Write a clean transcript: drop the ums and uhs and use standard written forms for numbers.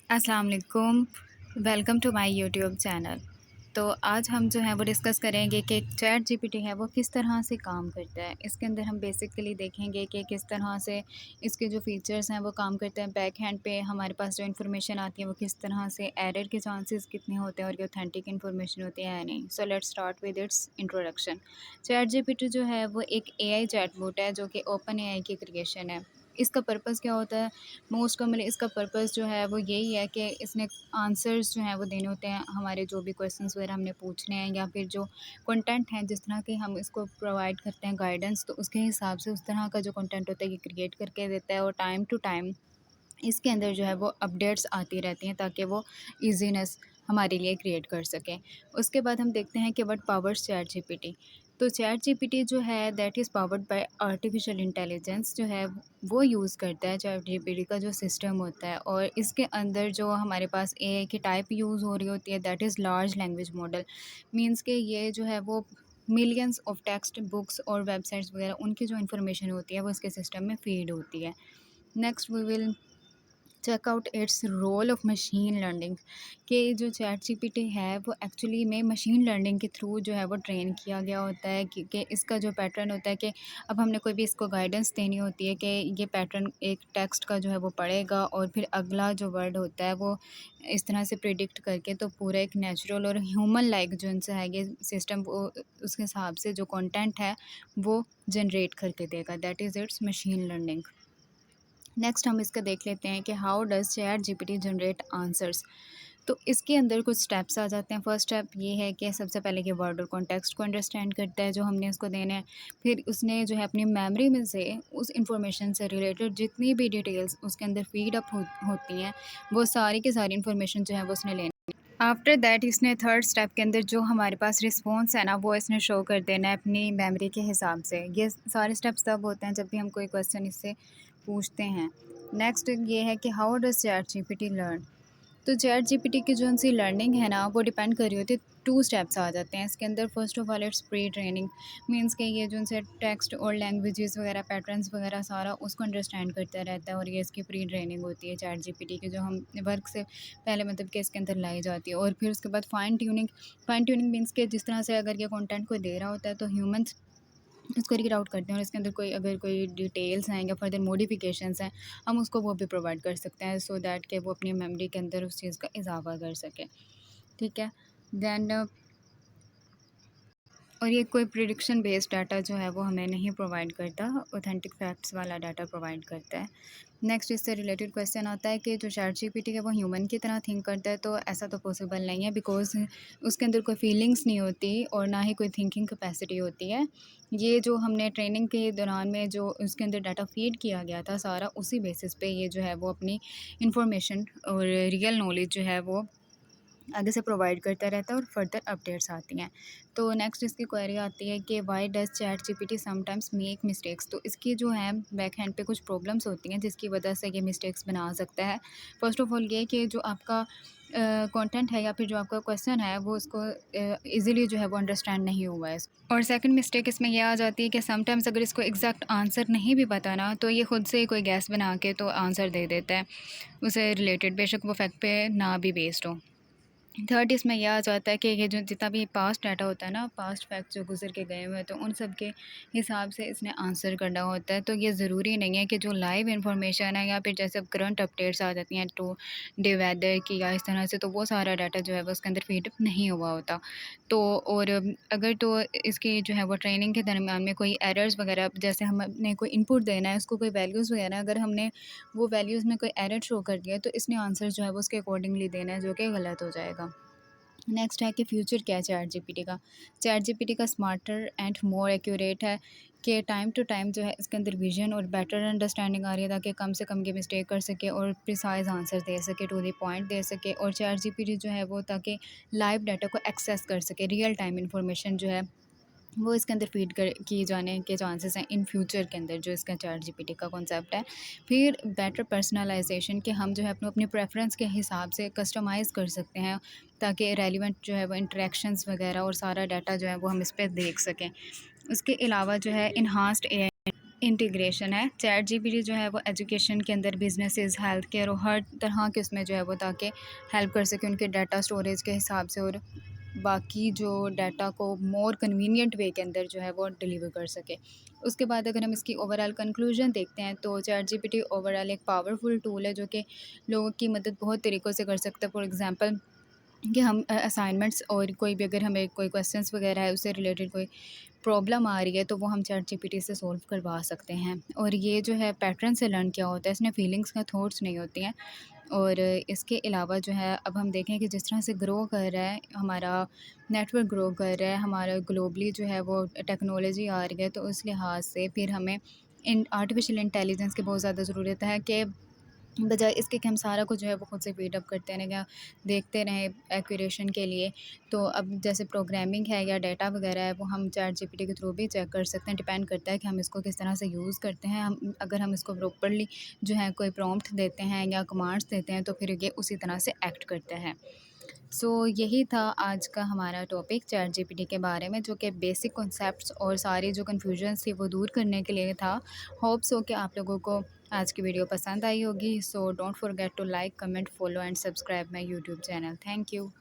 अस्सलाम वालेकुम। Welcome to my YouTube channel. तो आज हम जो है वो डिस्कस करेंगे कि चैट जीपीटी है वो किस तरह से काम करता है। इसके अंदर हम बेसिकली देखेंगे कि किस तरह से इसके जो फीचर्स हैं वो काम करते हैं। बैक हैंड पे हमारे पास जो इन्फॉर्मेशन आती है वो किस तरह से एरर के चांसेस कितने होते हैं और ये ऑथेंटिक इन्फॉर्मेशन होती है या नहीं। So let's start with its introduction. Chat GPT जो है वो एक एआई चैटबॉट है जो कि ओपन एआई की क्रिएशन है। इसका पर्पज़ क्या होता है? मोस्ट कॉमनली इसका पर्पज़ जो है वो यही है कि इसने आंसर्स जो हैं वो देने होते हैं, हमारे जो भी क्वेश्चंस वगैरह हमने पूछने हैं या फिर जो कंटेंट है जिस तरह के हम इसको प्रोवाइड करते हैं गाइडेंस, तो उसके हिसाब से उस तरह का जो कंटेंट होता है ये क्रिएट करके देता है और टाइम टू टाइम इसके अंदर जो है वो अपडेट्स आती रहती हैं ताकि वो ईज़ीनेस हमारे लिए क्रिएट कर सकें। उसके बाद हम देखते हैं कि व्हाट पावर्स चैट जीपीटी। तो चैट जीपीटी जो है that is powered by artificial intelligence जो है वो यूज़ करता है चैट जीपीटी का जो सिस्टम होता है, और इसके अंदर जो हमारे पास एआई की टाइप यूज़ हो रही होती है that is large language model. Means के ये जो है वो मिलियंस ऑफ टेक्स्ट बुक्स और वेबसाइट्स वगैरह उनकी जो इन्फॉर्मेशन होती है वो इसके सिस्टम में फीड होती है। Next we will check out its role of machine learning. कि जो चैट जीपीटी है वो एक्चुअली में मशीन लर्निंग के थ्रू जो है वो ट्रेन किया गया होता है, क्योंकि इसका जो पैटर्न होता है कि अब हमने कोई भी इसको गाइडेंस देनी होती है कि ये पैटर्न एक टेक्स्ट का जो है वो पढ़ेगा और फिर अगला जो वर्ड होता है वो इस तरह से प्रिडिक्ट करके तो पूरा एक नेचुरल और ह्यूमन लाइक जो इनसे है ये सिस्टम वो उसके हिसाब से जो कंटेंट है वो जनरेट करके देगा। That is it's machine learning. Next हम इसका देख लेते हैं कि how does chat GPT generate answers. तो इसके अंदर कुछ स्टेप्स आ जाते हैं। फर्स्ट स्टेप ये है कि सबसे पहले कि वर्ड और कॉन्टेक्स्ट को अंडरस्टैंड करता है जो हमने उसको देना है। फिर उसने जो है अपनी मेमोरी में से उस इंफॉर्मेशन से रिलेटेड जितनी भी डिटेल्स उसके अंदर फीड अप होती हैं वो सारी की सारी इन्फॉर्मेशन जो है वो उसने लेनी। आफ्टर दैट इसने थर्ड स्टेप के अंदर जो हमारे पास रिस्पॉन्स है ना वो इसने शो कर देना है अपनी मेमोरी के हिसाब से। ये सारे स्टेप्स तब होते हैं जब भी हम कोई क्वेश्चन इससे पूछते हैं। नेक्स्ट ये है कि how does chat GPT learn. तो चैट जीपीटी की जो उनसी लर्निंग है ना वो डिपेंड कर रही होती है। टू स्टेप्स आ जाते हैं इसके अंदर। First of all it's pre training. Means के ये जो उनसे टेक्स्ट और लैंग्वेजेस वगैरह पैटर्न्स वगैरह सारा उसको अंडरस्टैंड करता रहता है, और ये इसकी प्री ट्रेनिंग होती है चैट जीपीटी की जो हम वर्क से पहले मतलब कि इसके अंदर लाई जाती है। और फिर उसके बाद fine tuning. Fine tuning means के जिस तरह से अगर ये कंटेंट कोई दे रहा होता है तो ह्यूमंस उसको रीड आउट करते हैं और इसके अंदर कोई अगर कोई डिटेल्स हैं या फर्दर मॉडिफिकेशंस हैं हम उसको वो भी प्रोवाइड कर सकते हैं सो दैट कि वो अपनी मेमोरी के अंदर उस चीज़ का इजाफा कर सके। ठीक है। दैन और ये कोई प्रिडिक्शन बेस्ड डाटा जो है वो हमें नहीं प्रोवाइड करता, ऑथेंटिक फैक्ट्स वाला डाटा प्रोवाइड करता है। नेक्स्ट इससे रिलेटेड क्वेश्चन आता है कि जो चैट जीपीटी है वो ह्यूमन की तरह थिंक करता है, तो ऐसा तो पॉसिबल नहीं है बिकॉज उसके अंदर कोई फीलिंग्स नहीं होती और ना ही कोई थिंकिंग कैपेसिटी होती है। ये जो हमने ट्रेनिंग के दौरान में जो उसके अंदर डाटा फीड किया गया था सारा उसी बेसिस पे ये जो है वो अपनी इंफॉर्मेशन और रियल नॉलेज जो है वो आगे से प्रोवाइड करता रहता है और फर्दर अपडेट्स आती हैं। तो नेक्स्ट इसकी क्वेरी आती है कि why does chat GPT sometimes make mistakes. तो इसकी जो है बैक हैंड पे कुछ प्रॉब्लम्स होती हैं जिसकी वजह से ये मिस्टेक्स बना सकता है। फर्स्ट ऑफ ऑल ये कि जो आपका कंटेंट है या फिर जो आपका क्वेश्चन है वो उसको इजीली जो है वो अंडरस्टैंड नहीं हुआ है। और सेकंड मिस्टेक इसमें यह आ जाती है कि समटाइम्स अगर इसको एग्जैक्ट आंसर नहीं भी पता ना तो ये खुद से ही कोई गैस बना के तो आंसर दे देता है उसे रिलेटेड, बेशक वो फैक्ट पे ना भी बेस्ड हो। थर्ड इसमें यह आ जाता है कि ये जो जितना भी पास्ट डाटा होता है ना, पास्ट फैक्ट जो गुजर के गए हुए हैं तो उन सब के हिसाब से इसने आंसर करना होता है। तो ये ज़रूरी नहीं है कि जो लाइव इन्फॉर्मेशन है या फिर जैसे अब करंट अपडेट्स आ जाती हैं टू डे वेदर की या इस तरह से, तो वो सारा डाटा जो है वो उसके अंदर फीड नहीं हुआ होता। तो और अगर तो इसकी जो है वो ट्रेनिंग के दरमियान में कोई एरर्स वगैरह, जैसे हमने कोई इनपुट देना है उसको कोई वैल्यूज़ वगैरह, अगर हमने वो वैल्यूज़ में कोई एरर शो कर दिया तो इसने आंसर जो है वो उसके अकॉर्डिंगली देना है जो कि गलत हो जाएगा। नेक्स्ट है कि फ्यूचर क्या है चैट जीपीटी का। चैट जीपीटी का स्मार्टर एंड मोर एक्यूरेट है कि टाइम टू टाइम जो है इसके अंदर विजन और बेटर अंडरस्टैंडिंग आ रही है ताकि कम से कम ये मिस्टेक कर सके और प्रिसाइज आंसर दे सके, टू द पॉइंट दे सके। और चैट जीपीटी जो है वो ताकि लाइव डाटा को एक्सेस कर सके, रियल टाइम इंफॉर्मेशन जो है वो इसके अंदर फ़ीड कर की जाने के चांसेस हैं इन फ्यूचर के अंदर जो इसका चैट जीपीटी का कॉन्सेप्ट है। फिर बेटर पर्सनलाइजेशन कि हम जो है अपने प्रेफरेंस के हिसाब से कस्टमाइज़ कर सकते हैं ताकि रेलिवेंट जो है वो इंटरेक्शंस वगैरह और सारा डाटा जो है वो हम इस पे देख सकें। उसके अलावा जो है इन्हांस्ड एआई इंटीग्रेशन है। चैट जीपीटी जो है वो एजुकेशन के अंदर, बिजनेसेस, हेल्थ केयर और हर तरह के उसमें जो है वो, ताकि हेल्प कर सके उनके डाटा स्टोरेज के हिसाब से, और बाकी जो डाटा को मोर कन्वीनियंट वे के अंदर जो है वो डिलीवर कर सके। उसके बाद अगर हम इसकी ओवरऑल कंक्लूजन देखते हैं तो चैट जीपीटी ओवरऑल एक पावरफुल टूल है जो कि लोगों की मदद बहुत तरीक़ों से कर सकता है। फॉर एग्ज़ाम्पल कि हम असाइनमेंट्स और कोई भी, अगर हमें कोई क्वेश्चंस वगैरह है उससे रिलेटेड कोई प्रॉब्लम आ रही है तो वो हम चैट जीपीटी से सॉल्व करवा सकते हैं। और ये जो है पैटर्न से लर्न किया होता है, इसमें फीलिंग्स का थॉट्स नहीं होती हैं। और इसके अलावा जो है, अब हम देखें कि जिस तरह से ग्रो कर रहा है हमारा नेटवर्क, ग्रो कर रहा है हमारा ग्लोबली, जो है वो टेक्नोलॉजी आ रही है, तो उस लिहाज से फिर हमें इन आर्टिफिशियल इंटेलिजेंस की बहुत ज़्यादा ज़रूरत है कि बजाय इसके कि हम सारा कुछ जो है वो खुद से फीड अप करते रहें या देखते रहें एक्यूरेशन के लिए। तो अब जैसे प्रोग्रामिंग है या डाटा वगैरह है, वो हम चैट जीपीटी के थ्रू भी चेक कर सकते हैं। डिपेंड करता है कि हम इसको किस तरह से यूज़ करते हैं। हम अगर हम इसको प्रॉपर्ली जो है कोई प्रॉम्प्ट देते हैं या कमांड्स देते हैं तो फिर ये उसी तरह से एक्ट करता है। सो यही था आज का हमारा टॉपिक चैट जीपीटी के बारे में, जो कि बेसिक कॉन्सेप्ट्स और सारी जो कन्फ्यूजन्स थी वो दूर करने के लिए था। होप्स हो कि आप लोगों को आज की वीडियो पसंद आई होगी। So don't forget to like, comment, follow and subscribe my YouTube channel. Thank you.